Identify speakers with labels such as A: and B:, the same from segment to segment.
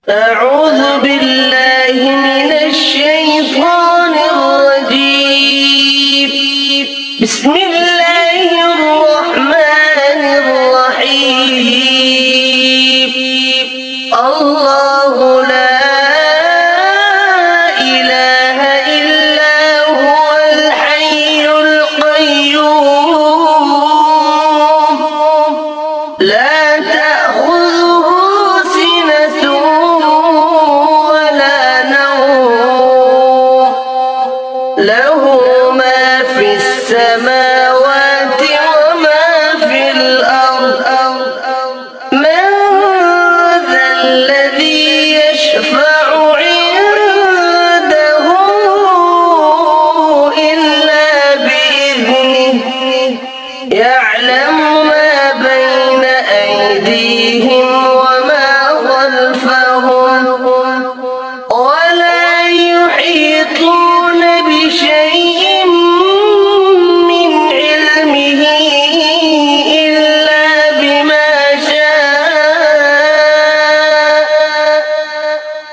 A: أعوذ بالله من الشيطان الرجيم. بسم الله الرحمن الرحيم. الله لا إله إلا هو الحي القيوم لا تأخذه سنة ولا نوم له ما في السماوات وما في الأرض من ذا الذي يشفع عنده إلا بإذنه يعلم ما بين أيديهم وما خلفهم ولا يحيطون بشيء من علمه إلا بما شاء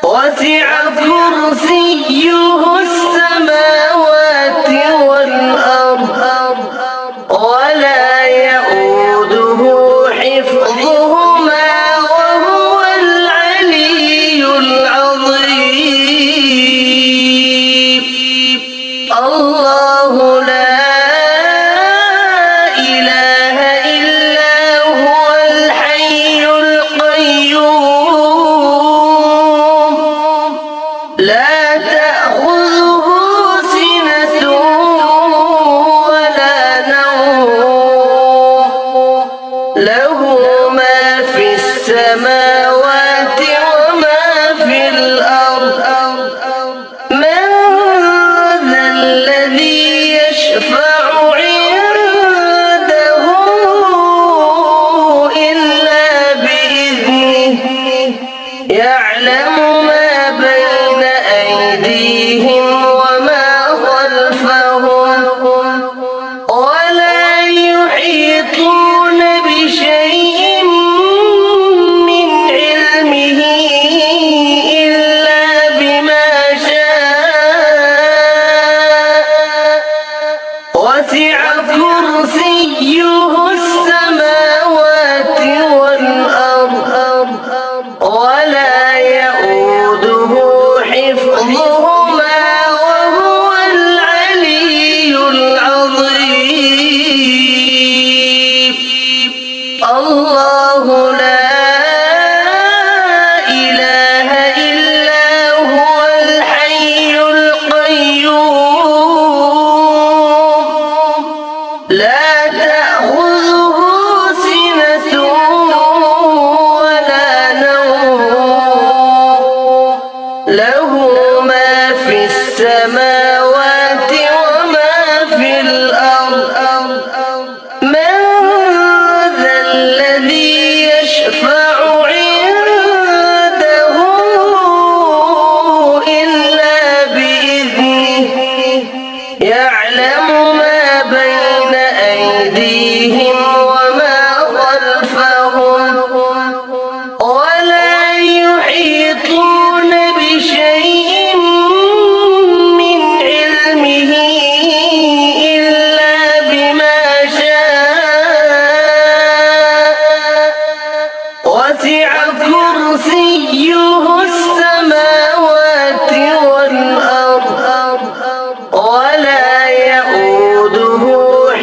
A: وسع كرسيه السماوات والأرض ولا يؤوده حفظهما وهو العلي العظيم. الله لا إله إلا هو الحي القيوم لا تأخذه سنة ولا نوم له ما في السماوات وما في الأرض من ذا الذي يشفع عنده إلا بإذنه يعلم ما بين أيديهم وما خلفهم ولا يحيطون بشيء من علمه إلا بما شاء وسع كرسيه السماوات والأرض ولا يؤوده حفظهما وهو العلي العظيم. الله لا إله إلا هو الحي القيوم لا تأخذه سنة ولا نوم له ما في السماوات وما في الأرض من ذا الذي يشفع عنده إلا بإذنه يعلم ما بين أيديهم وما خلفهم ولا يحيطون بشيء من علمه إلا بما شاء وسع كرسيه السماوات والأرض ولا يؤوده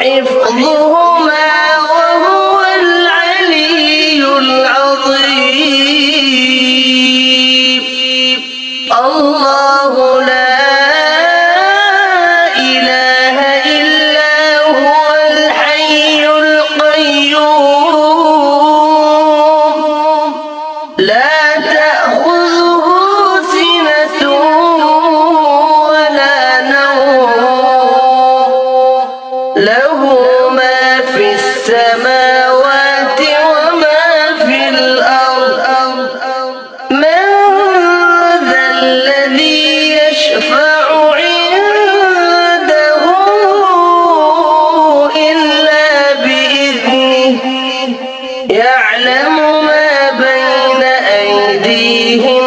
A: حفظهما وهو العلي العظيم. الله لا إله إلا هو الحي القيوم لا تأخذه سنة ولا نوم له ما في السماوات وما في الأرض من ذا الذي يشفع عنده إلا بإذنه يعلم ما بين أيديهم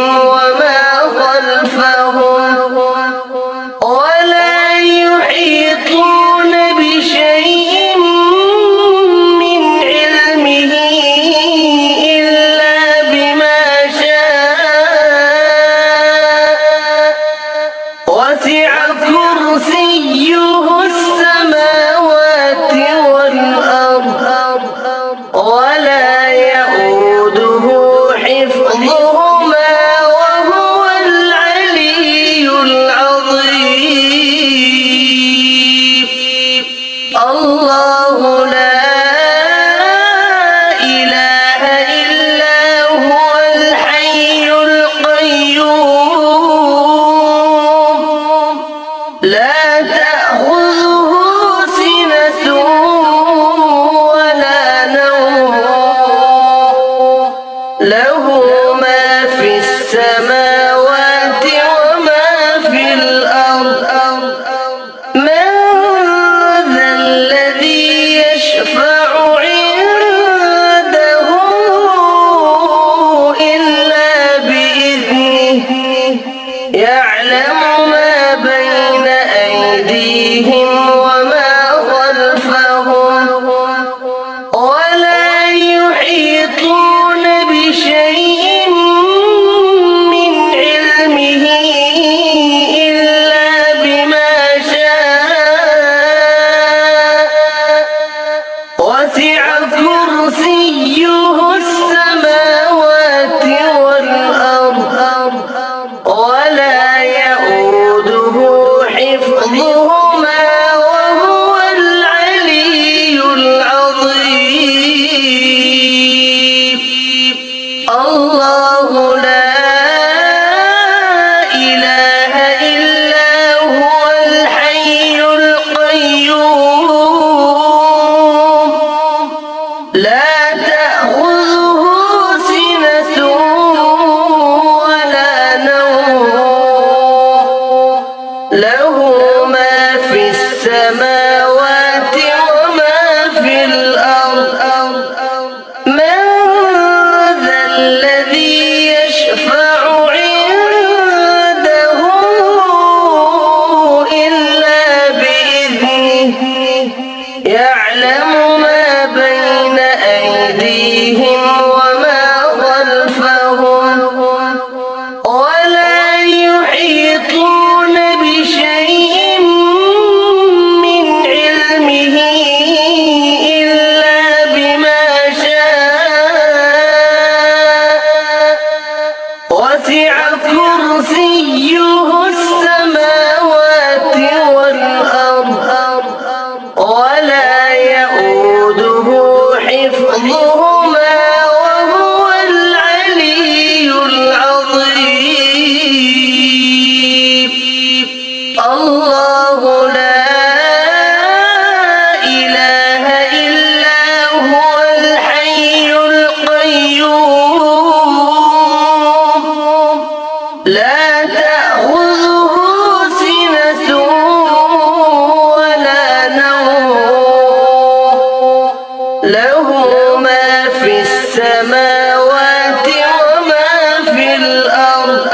A: يعلم ما بين أيديهم وما خلفهم ولا يحيطون بشيء من علمه إلا بما شاء وسع كرسيه السماوات والأرض ولا يئوده حفظهما وهو العلي العظيم الله لا إله إلا هو الحي القيوم لا تأخذه سنة ولا نوم له ما في السماوات وما في الأرض من ذا الذي يشفع عنده إلا بإذنه يعلم ما بين أيديهم وما خلفهم ولا يحيطون بشيء من علمه إلا بما شاء وسع كرسيه السماوات والأرض ولا يئوده حفظهما وهو العلي العظيم الله لا إله إلا هو الحي القيوم لا تأخذه سنة ولا نوم له ما في السماوات وما في الأرض